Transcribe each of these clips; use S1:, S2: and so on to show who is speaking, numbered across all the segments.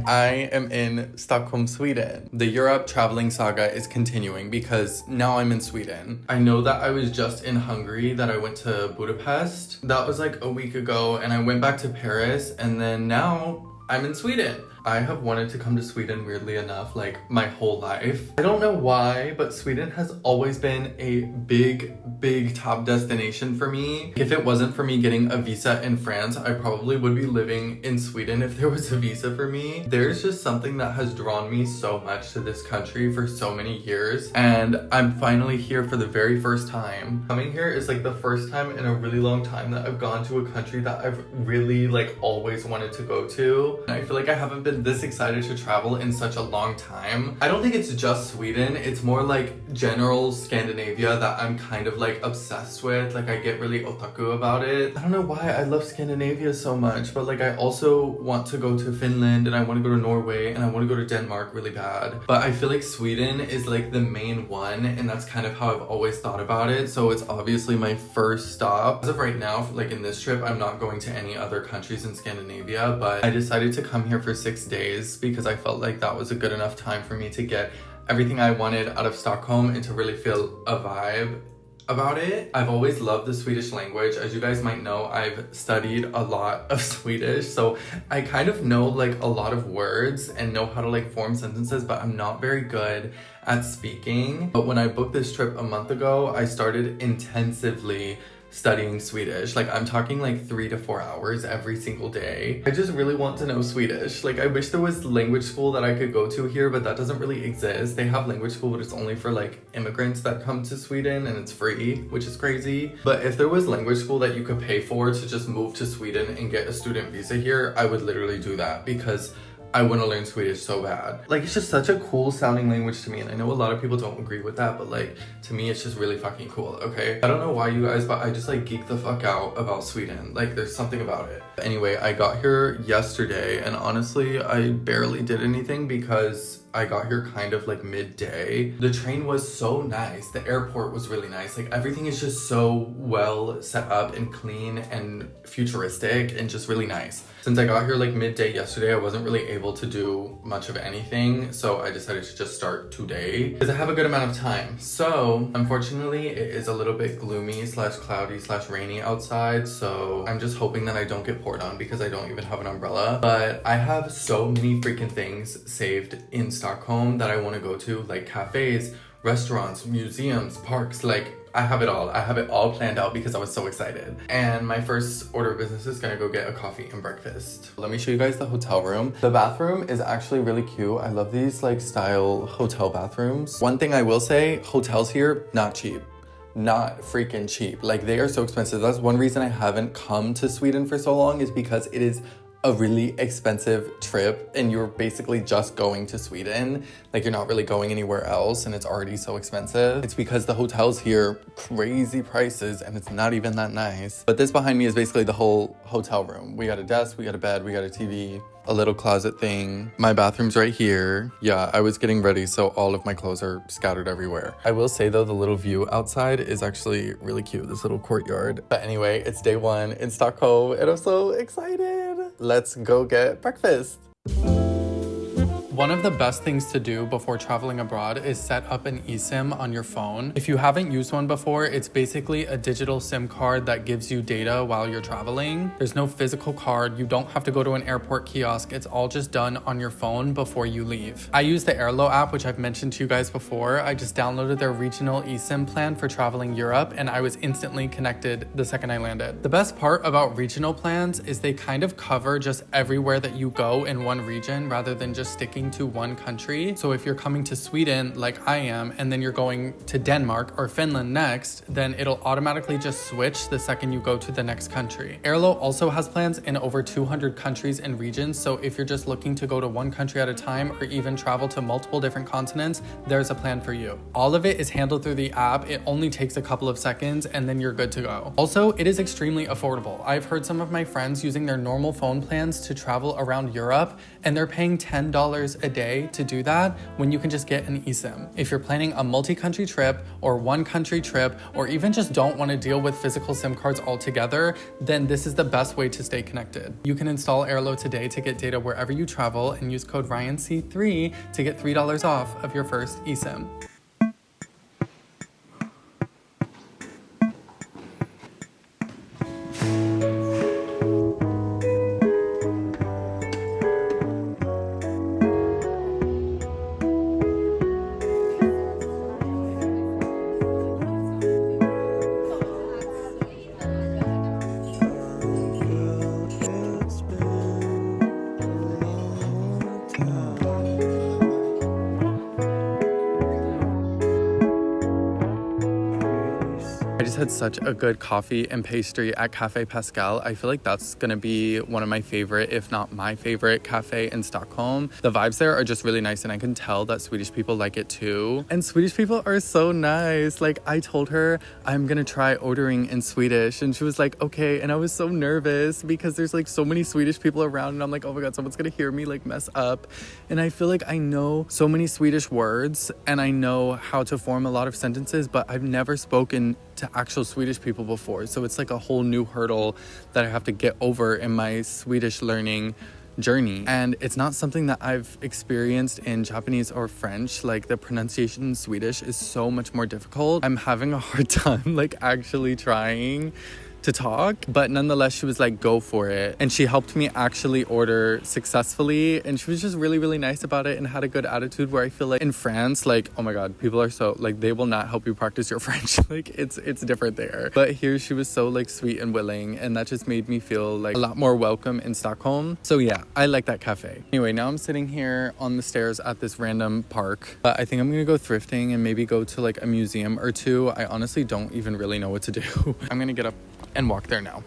S1: I am in Stockholm, Sweden. The Europe traveling saga is continuing because now I'm in Sweden. I know that I was just in Hungary, that I went to Budapest. That was like a week ago, and I went back to Paris, and then now I'm in Sweden. I have wanted to come to Sweden, weirdly enough, like my whole life. I don't know why, but Sweden has always been a big top destination for me. If it wasn't for me getting a visa in France, I probably would be living in Sweden if there was a visa for me. There's just something that has drawn me so much to this country for so many years, and I'm finally here for the very first time. Coming here is like the first time in a really long time that I've gone to a country that I've really like always wanted to go to. And I feel like I haven't been this excited to travel in such a long time. I don't think it's just Sweden, it's more like general Scandinavia that I'm kind of like obsessed with. Like I get really otaku about it. I don't know why I love Scandinavia so much, but like I also want to go to Finland, and I want to go to Norway, and I want to go to Denmark really bad. But I feel like Sweden is like the main one, and that's kind of how I've always thought about it. So it's obviously my first stop. As of right now, like in this trip, I'm not going to any other countries in Scandinavia, but I decided to come here for 6 days because I felt like that was a good enough time for me to get everything I wanted out of Stockholm and to really feel a vibe about it. I've always loved the Swedish language. As you guys might know, I've studied a lot of Swedish, so I kind of know like a lot of words and know how to like form sentences, but I'm not very good at speaking. But when I booked this trip a month ago, I started intensively studying Swedish. Like I'm talking like 3 to 4 hours every single day. I just really want to know Swedish. Like I wish there was language school that I could go to here, but that doesn't really exist. They have language school, but it's only for like immigrants that come to Sweden, and it's free, which is crazy. But if there was language school that you could pay for to just move to Sweden and get a student visa here, I would literally do that because I want to learn Swedish so bad. Like it's just such a cool sounding language to me, and I know a lot of people don't agree with that, but like to me it's just really fucking cool, okay? I don't know why you guys, but I just like geek the fuck out about Sweden. Like there's something about it. Anyway, I got here yesterday, and honestly I barely did anything because I got here kind of like midday. The train was so nice. The airport was really nice. Like everything is just so well set up and clean and futuristic and just really nice. Since I got here like midday yesterday, I wasn't really able to do much of anything, so I decided to just start today because I have a good amount of time. So unfortunately it is a little bit gloomy slash cloudy slash rainy outside, so I'm just hoping that I don't get poured on because I don't even have an umbrella. But I have so many freaking things saved in Stockholm that I want to go to, like cafes, restaurants, museums, parks. Like I have it all. I have it all planned out because I was so excited. And my first order of business is gonna go get a coffee and breakfast. Let me show you guys the hotel room. The bathroom is actually really cute. I love these like style hotel bathrooms. One thing I will say, hotels here, not cheap. Not freaking cheap. Like they are so expensive. That's one reason I haven't come to Sweden for so long, is because it is a really expensive trip and you're basically just going to Sweden. Like you're not really going anywhere else, and it's already so expensive. It's because the hotels here, crazy prices, and it's not even that nice. But this behind me is basically the whole hotel room. We got a desk, we got a bed, we got a TV, a little closet thing. My bathroom's right here. Yeah, I was getting ready, so all of my clothes are scattered everywhere. I will say though, the little view outside is actually really cute, this little courtyard. But anyway, it's day 1 in Stockholm, and I'm so excited. Let's go get breakfast. One of the best things to do before traveling abroad is set up an eSIM on your phone. If you haven't used one before, it's basically a digital SIM card that gives you data while you're traveling. There's no physical card. You don't have to go to an airport kiosk. It's all just done on your phone before you leave. I use the Airlo app, which I've mentioned to you guys before. I just downloaded their regional eSIM plan for traveling Europe, and I was instantly connected the second I landed. The best part about regional plans is they kind of cover just everywhere that you go in one region rather than just sticking to one country. So if you're coming to Sweden like I am, and then you're going to Denmark or Finland next, then it'll automatically just switch the second you go to the next country. Airlo also has plans in over 200 countries and regions, so if you're just looking to go to one country at a time or even travel to multiple different continents, there's a plan for you. All of it is handled through the app. It only takes a couple of seconds and then you're good to go. Also, it is extremely affordable. I've heard some of my friends using their normal phone plans to travel around Europe, and they're paying $10 a day to do that when you can just get an eSIM. If you're planning a multi-country trip or one country trip, or even just don't want to deal with physical SIM cards altogether, then this is the best way to stay connected. You can install Airlo today to get data wherever you travel and use code RyanC3 to get $3 off of your first eSIM. I just had such a good coffee and pastry at Cafe Pascal. I feel like that's gonna be one of my favorite, if not my favorite cafe in Stockholm. The vibes there are just really nice, and I can tell that Swedish people like it too. And Swedish people are so nice. Like, I told her I'm gonna try ordering in Swedish, and she was like, okay. And I was so nervous because there's like so many Swedish people around, and I'm like, oh my God, someone's gonna hear me like mess up. And I feel like I know so many Swedish words and I know how to form a lot of sentences, but I've never spoken to actual Swedish people before. So it's like a whole new hurdle that I have to get over in my Swedish learning journey. And it's not something that I've experienced in Japanese or French. Like, the pronunciation in Swedish is so much more difficult. I'm having a hard time like actually trying to talk, but nonetheless she was like, go for it. And she helped me actually order successfully, and she was just really nice about it and had a good attitude, where I feel like in France, like, oh my God, people are so like, they will not help you practice your French. Like, it's different there. But here she was so like sweet and willing, and that just made me feel like a lot more welcome in Stockholm. So yeah, I like that cafe. Anyway, now I'm sitting here on the stairs at this random park, but I think I'm gonna go thrifting and maybe go to like a museum or two. I honestly don't even really know what to do. I'm gonna get up and walk there now.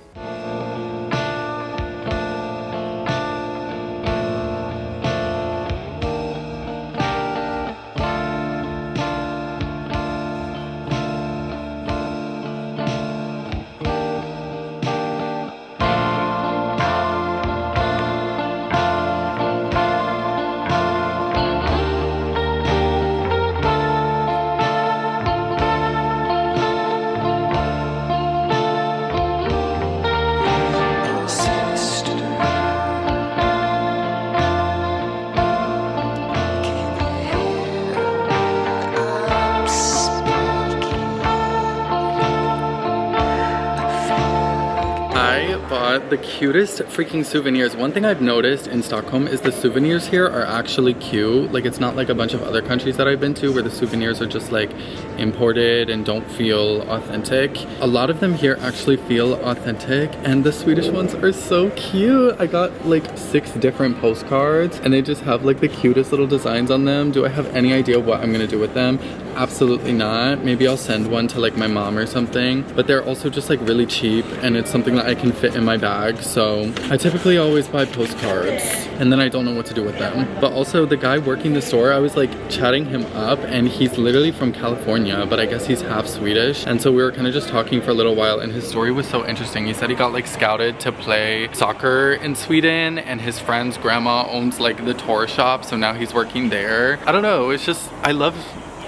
S1: The cutest freaking souvenirs. One thing I've noticed in Stockholm is the souvenirs here are actually cute. Like, it's not like a bunch of other countries that I've been to where the souvenirs are just like imported and don't feel authentic. A lot of them here actually feel authentic, and the Swedish ones are so cute. I got like 6 different postcards, and they just have like the cutest little designs on them. Do I have any idea what I'm gonna do with them? Absolutely not. Maybe I'll send one to like my mom or something, but they're also just like really cheap, and it's something that I can fit in my bag. So I typically always buy postcards, and then I don't know what to do with them. But also, the guy working the store, I was like chatting him up, and he's literally from California, but I guess he's half Swedish. And so we were kind of just talking for a little while, and his story was so interesting. He said he got like scouted to play soccer in Sweden, and his friend's grandma owns like the tour shop, so now he's working there. I don't know, it's just, I love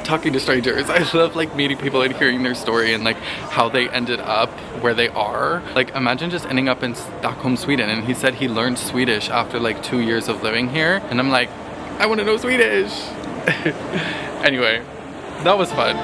S1: talking to strangers. I love like meeting people and hearing their story and like how they ended up where they are. Like, imagine just ending up in Stockholm, Sweden. And he said he learned Swedish after like 2 years of living here. And I'm like, I want to know Swedish. Anyway, that was fun.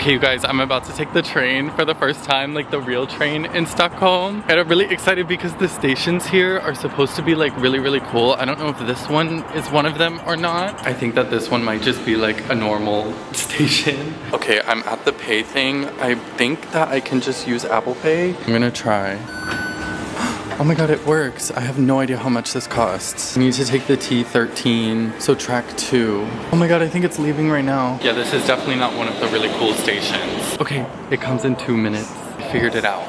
S1: Okay, you guys, I'm about to take the train for the first time, like the real train in Stockholm. And I'm really excited because the stations here are supposed to be like really cool. I don't know if this one is one of them or not. I think that this one might just be like a normal station. Okay, I'm at the pay thing. I think that I can just use Apple Pay. I'm gonna try. Oh my God, it works. I have no idea how much this costs. I need to take the T13, so track 2. Oh my God, I think it's leaving right now. Yeah, this is definitely not one of the really cool stations. Okay, it comes in 2 minutes. I figured it out.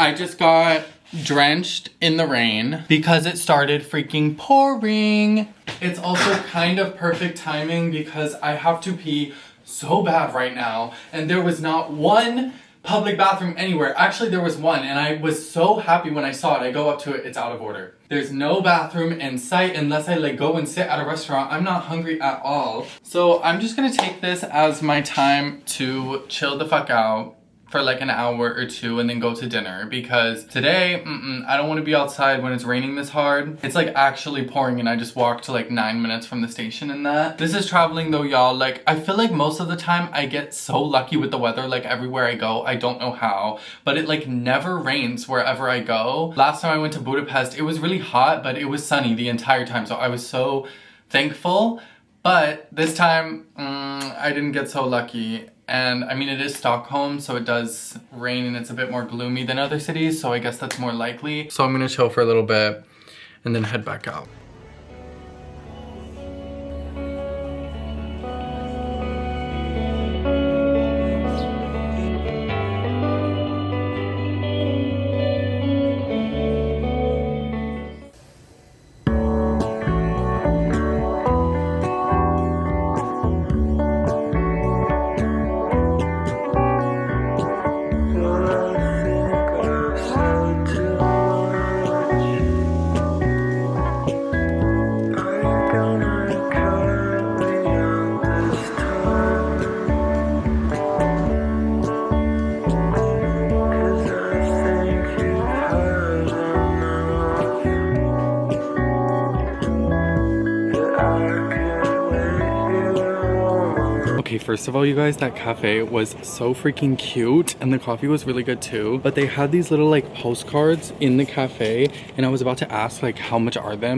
S1: I just got drenched in the rain because it started freaking pouring. It's also kind of perfect timing because I have to pee so bad right now, and there was not one public bathroom anywhere. Actually, there was one, and I was so happy when I saw it. I go up to it, it's out of order. There's no bathroom in sight unless I like go and sit at a restaurant. I'm not hungry at all. So I'm just gonna take this as my time to chill the fuck out for like an hour or two and then go to dinner, because today I don't want to be outside when it's raining this hard. It's like actually pouring, and I just walked to like 9 minutes from the station and that. This is traveling though, y'all. Like, I feel like most of the time I get so lucky with the weather, like everywhere I go. I don't know how, but it like never rains wherever I go. Last time I went to Budapest, it was really hot, but it was sunny the entire time, so I was so thankful. But this time I didn't get so lucky. And I mean, it is Stockholm, so it does rain and it's a bit more gloomy than other cities, so I guess that's more likely. So I'm gonna chill for a little bit and then head back out. Okay, first of all, you guys, that cafe was so freaking cute and the coffee was really good too. But they had these little like postcards in the cafe, and I was about to ask like how much are they?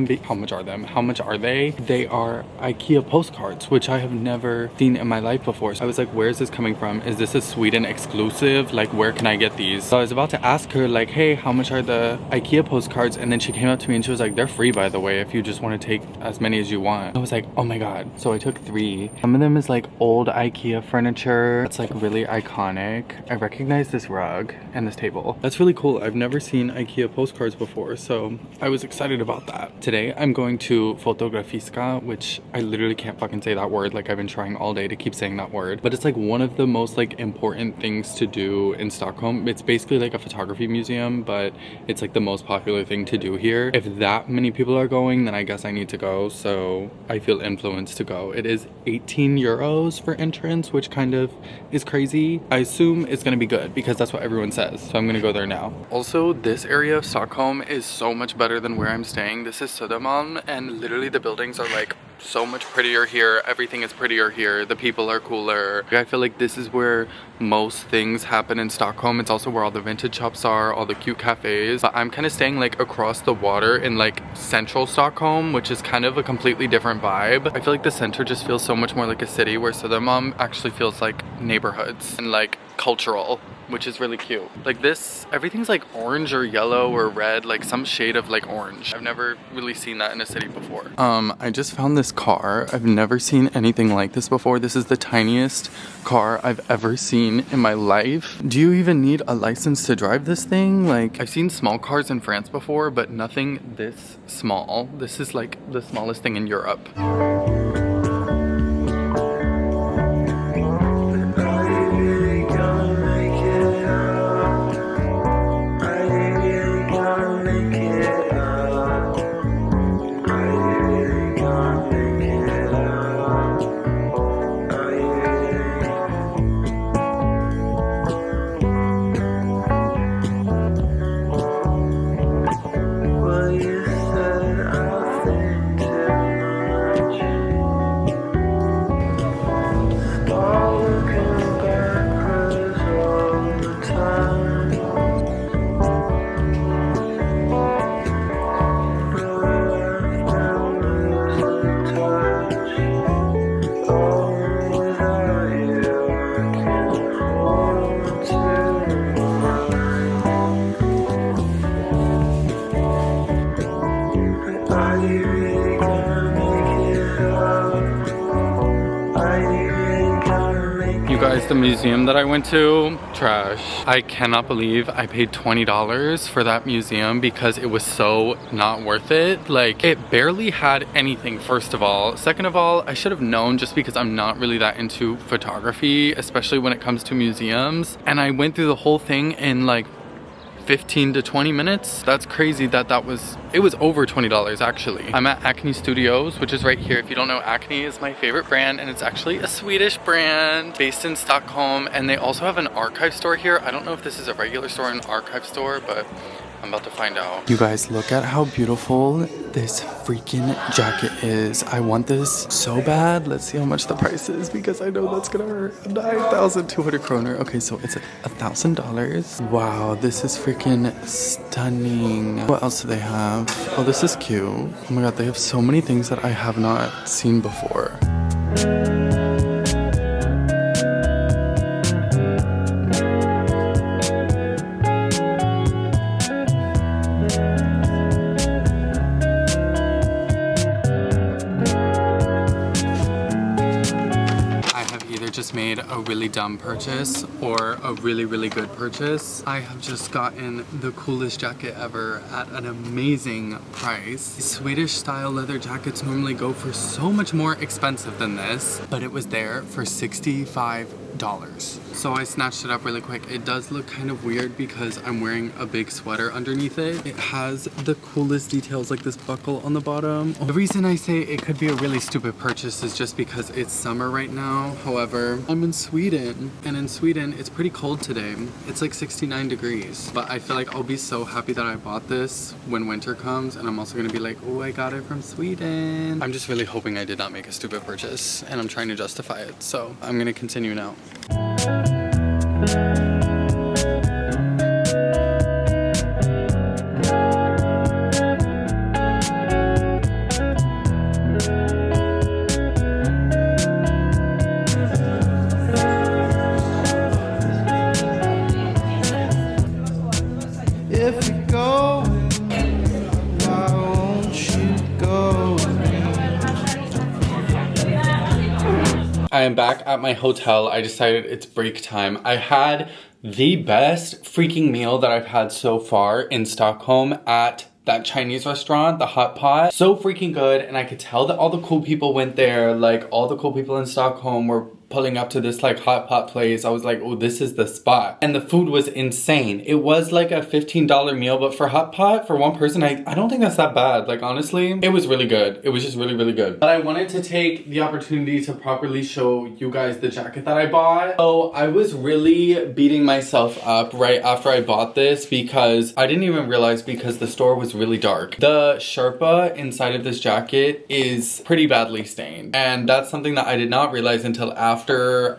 S1: They are IKEA postcards, which I have never seen in my life before. So I was like, where is this coming from? Is this a Sweden exclusive? Like, where can I get these? So I was about to ask her like, hey, how much are the IKEA postcards? And then she came up to me and she was like, they're free, by the way, if you just want to take as many as you want. I was like, oh my god. So I took 3. Some of them is like old IKEA furniture. It's like really iconic. I recognize this rug and this table. That's really cool. I've never seen IKEA postcards before, so I was excited about that. Today I'm going to Fotografiska, which I literally can't fucking say that word. Like, I've been trying all day to keep saying that word, but it's like one of the most like important things to do in Stockholm. It's basically like a photography museum, but it's like the most popular thing to do here. If that many people are going, then I guess I need to go, so I feel influenced to go. It is 18 euros for entrance, which kind of is crazy. I assume it's gonna be good because that's what everyone says, so I'm gonna go there now. Also, this area of Stockholm is so much better than where I'm staying. This is Södermalm, and literally the buildings are like so much prettier here. Everything is prettier here. The people are cooler. I feel like this is where most things happen in Stockholm. It's also where all the vintage shops are, all the cute cafes. But I'm kind of staying like across the water in like central Stockholm, which is kind of a completely different vibe. I feel like the center just feels so much more like a city, where Södermalm actually feels like neighborhoods and like cultural, which is really cute. Like this, everything's like orange or yellow or red, like some shade of like orange. I've never really seen that in a city before. I just found this car. I've never seen anything like this before. This is the tiniest car I've ever seen in my life. Do you even need a license to drive this thing? Like, I've seen small cars in France before, but nothing this small. This is like the smallest thing in Europe. You guys, the museum that I went to, trash. I cannot believe I paid $20 for that museum because it was so not worth it. Like, it barely had anything, first of all. Second of all, I should have known just because I'm not really that into photography, especially when it comes to museums. And I went through the whole thing in like 15 to 20 minutes. That's crazy that it was over $20 actually. I'm at Acne Studios, which is right here. If you don't know, Acne is my favorite brand, and it's actually a Swedish brand based in Stockholm, and they also have an archive store here. I don't know if this is a regular store or an archive store, but I'm about to find out. You guys, look at how beautiful this freaking jacket is. I want this so bad. Let's see how much the price is because I know that's gonna hurt. 9,200 kroner. Okay, so it's $1,000. Wow, this is freaking stunning. What else do they have? Oh, this is cute. Oh my god, they have so many things that I have not seen before. Just made a really dumb purchase or a really good purchase. I have just gotten the coolest jacket ever at an amazing price. Swedish style leather jackets normally go for so much more expensive than this, but it was there for $65. So I snatched it up really quick. It does look kind of weird because I'm wearing a big sweater underneath it. It has the coolest details like this buckle on the bottom. The reason I say it could be a really stupid purchase is just because it's summer right now. However, I'm in Sweden, and in Sweden it's pretty cold today. It's like 69 degrees, but I feel like I'll be so happy that I bought this when winter comes, and I'm also gonna be like, oh, I got it from Sweden. I'm just really hoping I did not make a stupid purchase, and I'm trying to justify it. So I'm gonna continue now.
S2: If you go, why won't you go with me?
S1: I am back at my hotel. I decided it's break time. I had the best freaking meal that I've had so far in Stockholm at that Chinese restaurant, the Hot Pot. So freaking good, and I could tell that all the cool people went there. Like, all the cool people in Stockholm were pulling up to this like hot pot place. I was like, oh, this is the spot. And the food was insane. It was like a $15 meal, but for hot pot, for one person, I don't think that's that bad. Like, honestly, it was really good. It was just really good. But I wanted to take the opportunity to properly show you guys the jacket that I bought. So I was really beating myself up right after I bought this because I didn't even realize because the store was really dark. The Sherpa inside of this jacket is pretty badly stained. And that's something that I did not realize until after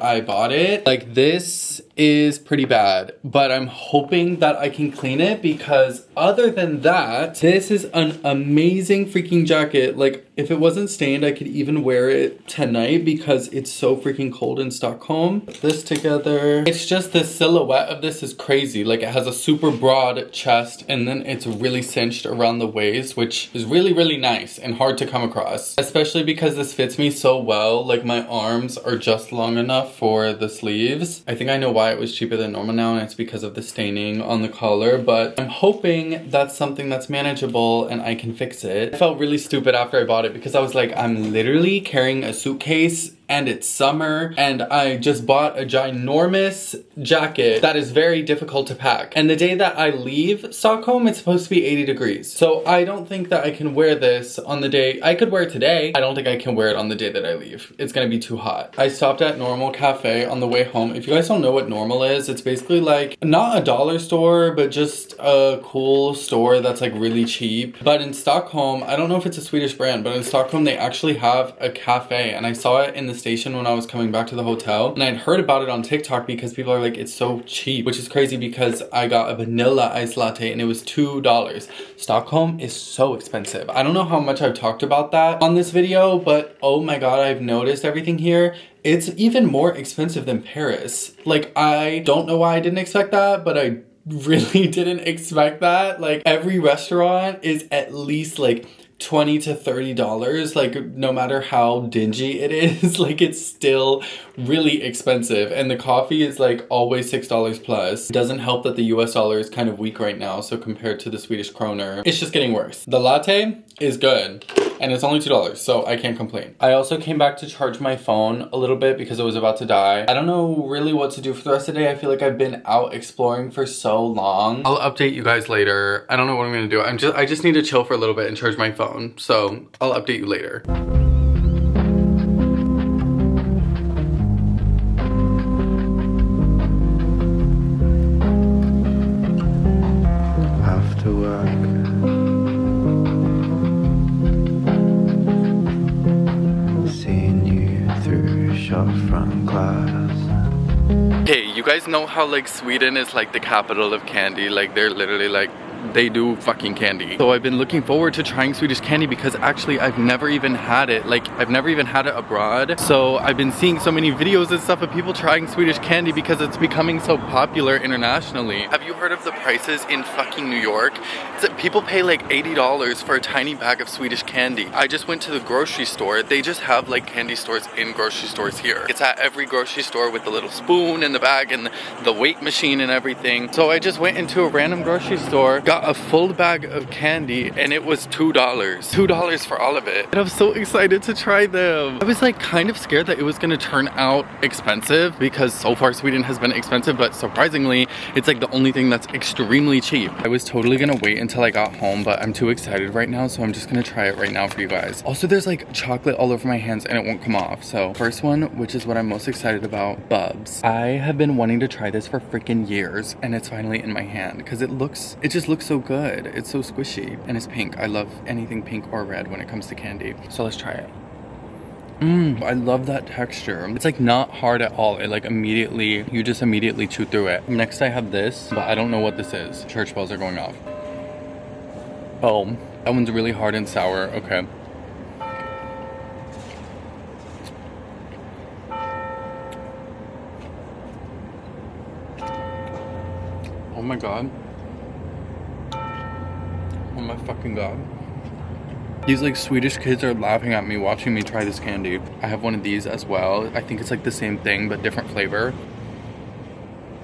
S1: I bought it. Like, this is pretty bad, but I'm hoping that I can clean it because other than that, this is an amazing freaking jacket. Like, if it wasn't stained, I could even wear it tonight because it's so freaking cold in Stockholm. Put this together. It's just the silhouette of this is crazy. Like, it has a super broad chest and then it's really cinched around the waist, which is really nice and hard to come across, especially because this fits me so well. Like, my arms are just long enough for the sleeves. I think I know why it was cheaper than normal now, and it's because of the staining on the collar, but I'm hoping that's something that's manageable and I can fix it. I felt really stupid after I bought it because I was like, I'm literally carrying a suitcase and it's summer and I just bought a ginormous jacket that is very difficult to pack. And the day that I leave Stockholm, it's supposed to be 80 degrees. So I don't think that I can wear this on the day. I could wear it today. I don't think I can wear it on the day that I leave. It's gonna be too hot. I stopped at Normal Cafe on the way home. If you guys don't know what Normal is, it's basically like not a dollar store, but just a cool store that's like really cheap. But in Stockholm, I don't know if it's a Swedish brand, but in Stockholm, they actually have a cafe, and I saw it in the station when I was coming back to the hotel, and I'd heard about it on TikTok because people are like, it's so cheap, which is crazy because I got a vanilla iced latte and it was $2. Stockholm is so expensive. I don't know how much I've talked about that on this video, but oh my god, I've noticed everything here. It's even more expensive than Paris. Like, I don't know why I didn't expect that, but I really didn't expect that. Like, every restaurant is at least like $20 to $30. Like, no matter how dingy it is, like, it's still really expensive. And the coffee is like always $6 plus. It doesn't help that the US dollar is kind of weak right now, so compared to the Swedish kroner, it's just getting worse. The latte is good, and it's only $2, so I can't complain. I also came back to charge my phone a little bit because it was about to die. I don't know really what to do for the rest of the day. I feel like I've been out exploring for so long. I'll update you guys later. I don't know what I'm gonna do. I just need to chill for a little bit and charge my phone. So I'll update you later.
S2: After work, seeing you through shop front glass.
S1: Hey, you guys know how like Sweden is like the capital of candy? Like they're literally like, they do fucking candy. So I've been looking forward to trying Swedish candy because actually I've never even had it. Like I've never even had it abroad. So I've been seeing so many videos and stuff of people trying Swedish candy because it's becoming so popular internationally. Have you heard of the prices in fucking New York? It's that people pay like $80 for a tiny bag of Swedish candy. I just went to the grocery store. They just have like candy stores in grocery stores here. It's at every grocery store with the little spoon in the bag and the weight machine and everything. So I just went into a random grocery store, got a full bag of candy, and it was $2. $2 for all of it. And I'm so excited to try them. I was like kind of scared that it was gonna turn out expensive because so far Sweden has been expensive, but surprisingly, it's like the only thing that's extremely cheap. I was totally gonna wait until I got home, but I'm too excited right now, so I'm just gonna try it right now for you guys. Also, there's like chocolate all over my hands and it won't come off. So first one, which is what I'm most excited about, Bubs. I have been wanting to try this for freaking years, and it's finally in my hand because it just looks so good. It's so squishy and it's pink. I love anything pink or red when it comes to candy. So let's try it. I love that texture. It's like not hard at all. It like immediately, you just immediately chew through it. Next I have this, but I don't know what this is. Church bells are going off. Oh, that one's really hard and sour. Okay. Oh my god. Oh my fucking god. These like Swedish kids are laughing at me watching me try this candy. I have one of these as well. I think it's like the same thing but different flavor.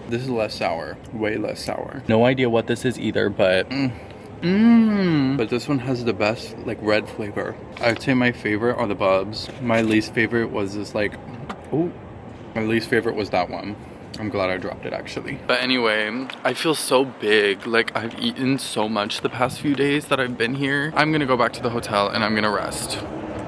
S1: This is less sour, way less sour. No idea what this is either, but but this one has the best like red flavor. I'd say my favorite are the Bubs. My least favorite was this like, oh, my least favorite was that one. I'm glad I dropped it actually. But anyway, I feel so big. Like I've eaten so much the past few days that I've been here. I'm gonna go back to the hotel and I'm gonna rest.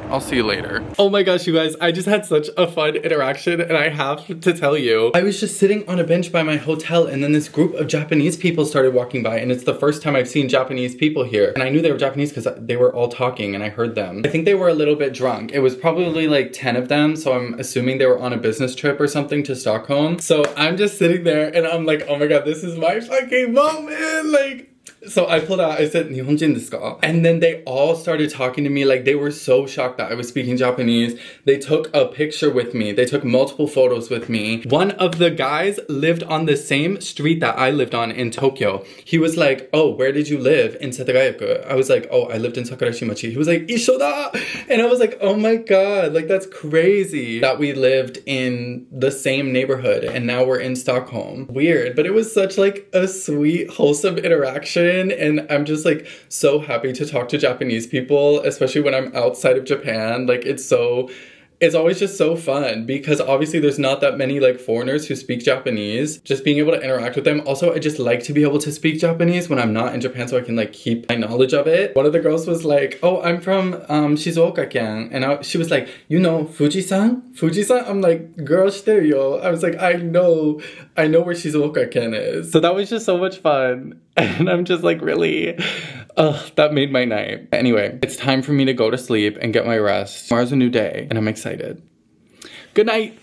S1: I'll see you later. Oh my gosh, you guys, I just had such a fun interaction and I have to tell you. I was just sitting on a bench by my hotel and then this group of Japanese people started walking by, and it's the first time I've seen Japanese people here. And I knew they were Japanese because they were all talking and I heard them. I think they were a little bit drunk. It was probably like 10 of them, so I'm assuming they were on a business trip or something to Stockholm. So I'm just sitting there and I'm like, oh my god, this is my fucking moment. Like, so I pulled out, I said, "Nihonjin desu ka?" And then they all started talking to me like they were so shocked that I was speaking Japanese. They took a picture with me. They took multiple photos with me. One of the guys lived on the same street that I lived on in Tokyo. He was like, "Oh, where did you live?" In Setagayaku. I was like, "Oh, I lived in Sakurashimachi." He was like, "Isho da!" And I was like, "Oh my god, like that's crazy that we lived in the same neighborhood and now we're in Stockholm." Weird, but it was such like a sweet, wholesome interaction. And I'm just like so happy to talk to Japanese people, especially when I'm outside of Japan. Like it's always just so fun because obviously there's not that many like foreigners who speak Japanese. Just being able to interact with them. Also, I just like to be able to speak Japanese when I'm not in Japan so I can like keep my knowledge of it. One of the girls was like, "Oh, I'm from Shizuoka-ken." And she was like, "You know Fuji-san? Fuji-san?" I'm like, "Girl, shiteru yo." I was like, I know where Shizuoka-ken is. So that was just so much fun. And I'm just like really, that made my night. Anyway, it's time for me to go to sleep and get my rest. Tomorrow's a new day and I'm excited. Good night.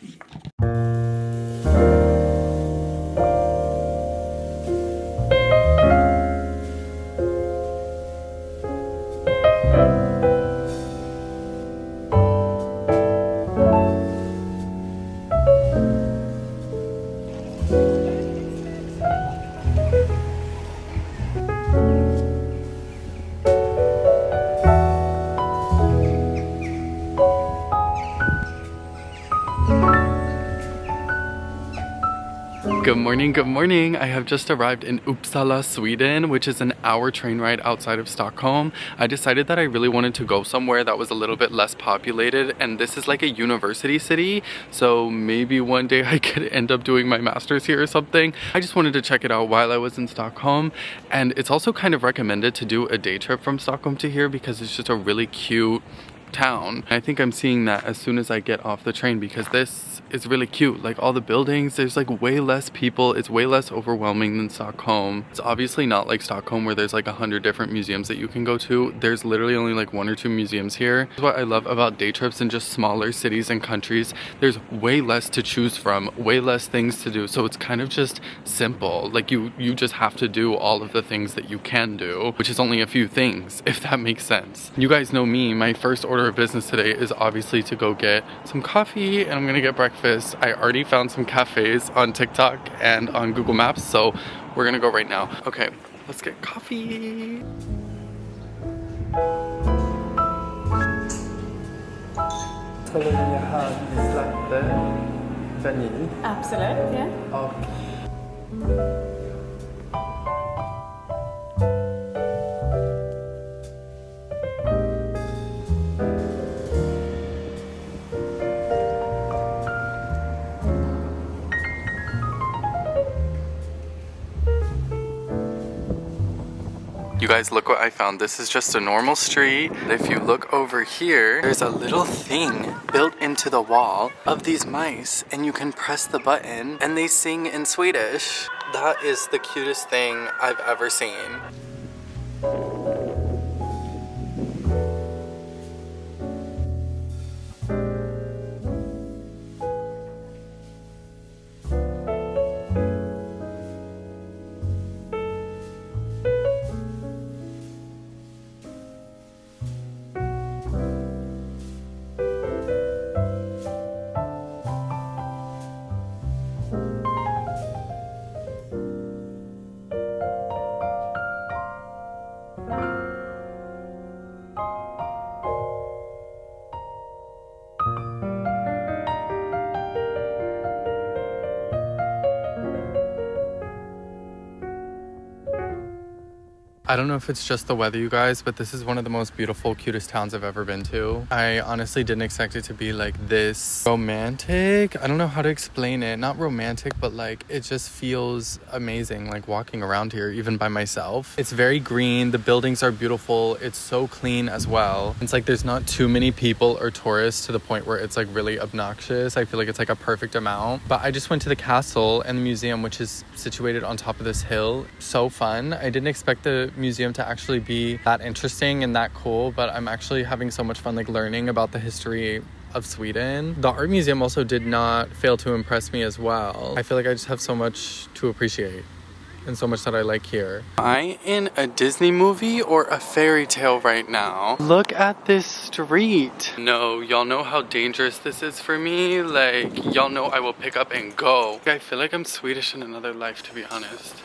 S1: Good morning, good morning. I have just arrived in Uppsala, Sweden, which is an hour train ride outside of Stockholm. I decided that I really wanted to go somewhere that was a little bit less populated, and this is like a university city, so maybe one day I could end up doing my master's here or something. I just wanted to check it out while I was in Stockholm, and it's also kind of recommended to do a day trip from Stockholm to here because it's just a really cute town. I think I'm seeing that as soon as I get off the train because this is really cute. Like all the buildings, there's like way less people. It's way less overwhelming than Stockholm. It's obviously not like Stockholm where there's like 100 different museums that you can go to. There's literally only like 1 or 2 museums here. That's what I love about day trips in just smaller cities and countries. There's way less to choose from, way less things to do. So it's kind of just simple. Like you just have to do all of the things that you can do, which is only a few things, if that makes sense. You guys know me, my first order of business today is obviously to go get some coffee and I'm gonna get breakfast. I already found some cafes on TikTok and on Google Maps, so we're gonna go right now. Okay, let's get coffee. Skulle ni ha islatte vanilj?
S3: Absolut, ja.
S1: Och you guys, look what I found. This is just a normal street. If you look over here, there's a little thing built into the wall of these mice, and you can press the button and they sing in Swedish. That is the cutest thing I've ever seen. I don't know if it's just the weather, you guys, but this is one of the most beautiful, cutest towns I've ever been to. I honestly didn't expect it to be like this romantic. I don't know how to explain it. Not romantic, but like it just feels amazing, like walking around here, even by myself. It's very green. The buildings are beautiful. It's so clean as well. It's like there's not too many people or tourists to the point where it's like really obnoxious. I feel like it's like a perfect amount. But I just went to the castle and the museum, which is situated on top of this hill. So fun. I didn't expect the museum to actually be that interesting and that cool, but I'm actually having so much fun like learning about the history of Sweden. The art museum also did not fail to impress me as well. I feel like I just have so much to appreciate and so much that I like here. Am I in a Disney movie or a fairy tale right now? Look at this street. No, y'all know how dangerous this is for me. Like, y'all know I will pick up and go. I feel like I'm Swedish in another life, to be honest.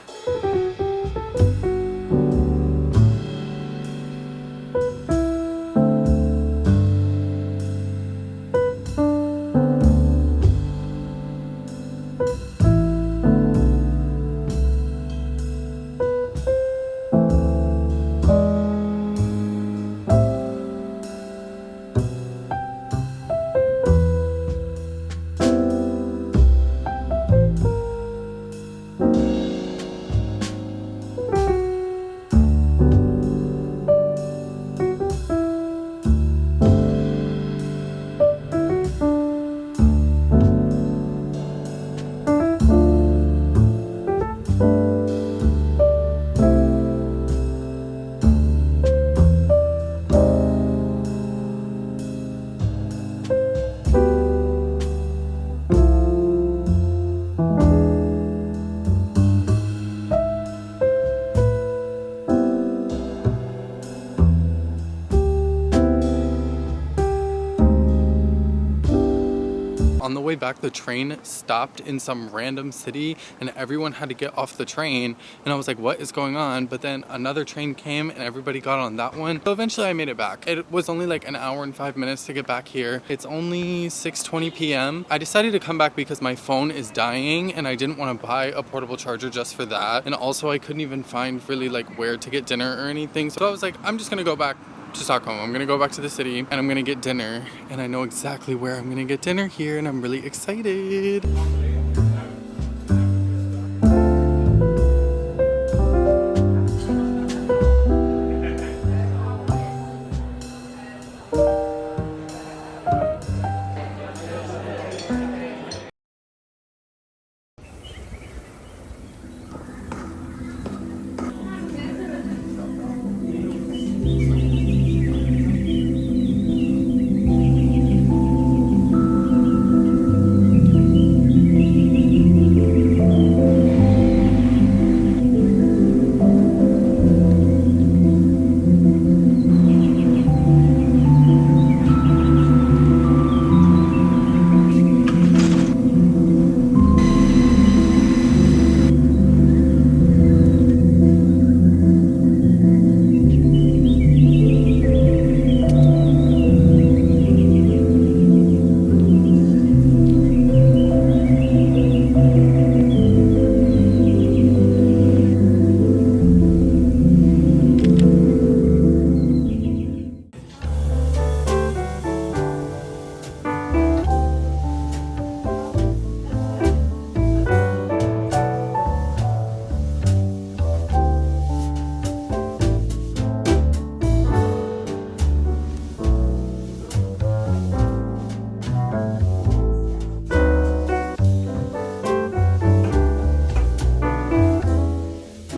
S1: back, the train stopped in some random city and everyone had to get off the train. And I was like, what is going on? But then another train came and everybody got on that one. So eventually I made it back. It was only like an hour and 5 minutes to get back here. It's only 6:20 p.m. I decided to come back because my phone is dying and I didn't want to buy a portable charger just for that. And also I couldn't even find really like where to get dinner or anything. So I was like, I'm just gonna go back to Stockholm. I'm gonna go back to the city and I'm gonna get dinner. And I know exactly where I'm gonna get dinner here and I'm really excited.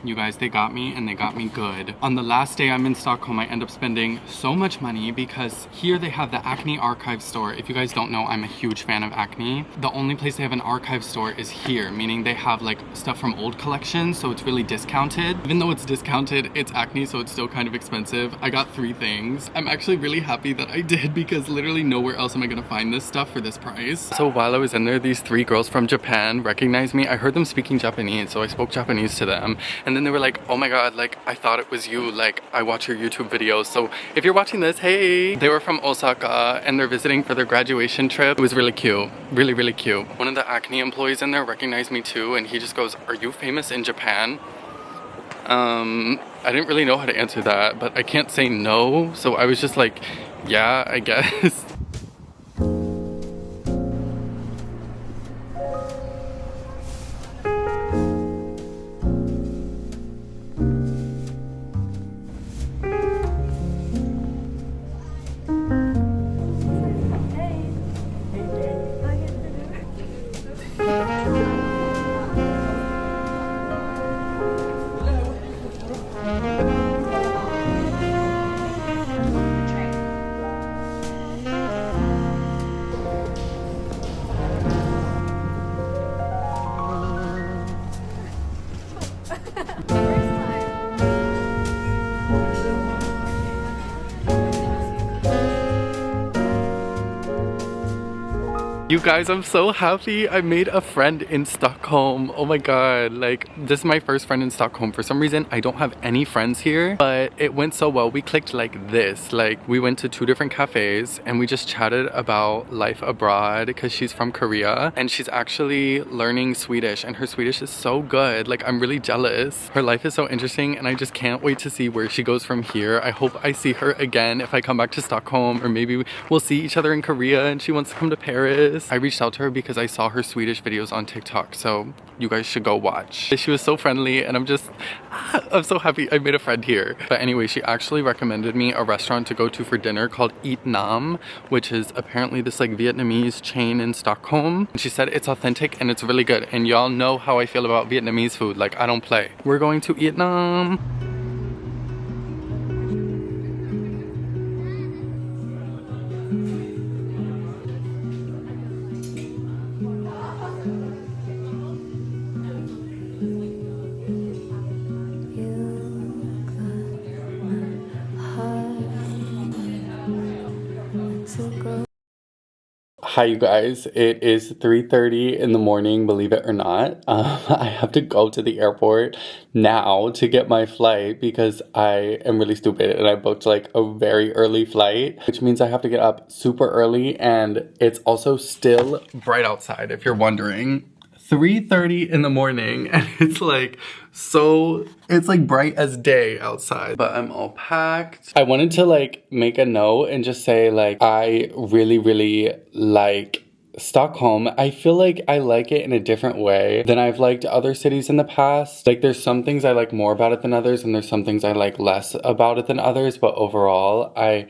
S1: You guys, they got me and they got me good. On the last day I'm in Stockholm, I end up spending so much money because here they have the Acne archive store. If you guys don't know, I'm a huge fan of Acne. The only place they have an archive store is here, meaning they have like stuff from old collections, so it's really discounted. Even though it's discounted, it's Acne, so it's still kind of expensive. I got 3 things. I'm actually really happy that I did because literally nowhere else am I gonna find this stuff for this price. So while I was in there, these 3 girls from Japan recognized me. I heard them speaking Japanese, so I spoke Japanese to them. And then they were like, oh my god, like I thought it was you, like I watch your YouTube videos, so if you're watching this, hey. They were from Osaka and they're visiting for their graduation trip. It was really cute, really cute. One of the Acne employees in there recognized me too, and he just goes, are you famous in Japan? I didn't really know how to answer that, but I can't say no, so I was just like, yeah, I guess. You guys, I'm so happy. I made a friend in Stockholm. Oh my god, like this is my first friend in Stockholm. For some reason, I don't have any friends here, but it went so well. We clicked like this. Like we went to 2 different cafes and we just chatted about life abroad because she's from Korea and she's actually learning Swedish and her Swedish is so good. Like I'm really jealous. Her life is so interesting and I just can't wait to see where she goes from here. I hope I see her again if I come back to Stockholm, or maybe we'll see each other in Korea and she wants to come to Paris. I reached out to her because I saw her Swedish videos on TikTok, so you guys should go watch. She was so friendly and I'm so happy I made a friend here. But anyway, she actually recommended me a restaurant to go to for dinner called Eat Nam, which is apparently this like Vietnamese chain in Stockholm. She said it's authentic and it's really good, and y'all know how I feel about Vietnamese food. Like I don't play. We're going to Eat Nam. Hi you guys, it is 3:30 in the morning, believe it or not. I have to go to the airport now to get my flight because I am really stupid and I booked like a very early flight, which means I have to get up super early, and it's also still bright outside if you're wondering. 3:30 in the morning and it's like bright as day outside, but I'm all packed. I wanted to like make a note and just say like I really like Stockholm. I feel like I like it in a different way than I've liked other cities in the past. Like there's some things I like more about it than others, and there's some things I like less about it than others, but overall I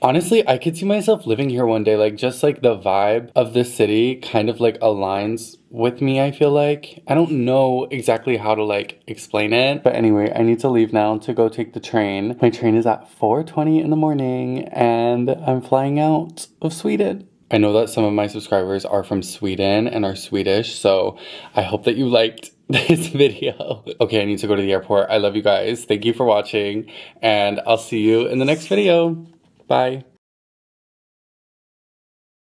S1: could see myself living here one day. Like just like the vibe of the city kind of like aligns with me, I feel like. I don't know exactly how to like explain it, but anyway, I need to leave now to go take the train. My train is at 4:20 in the morning and I'm flying out of Sweden. I know that some of my subscribers are from Sweden and are Swedish, so I hope that you liked this video. Okay, I need to go to the airport. I love you guys. Thank you for watching, and I'll see you in the next video. Bye.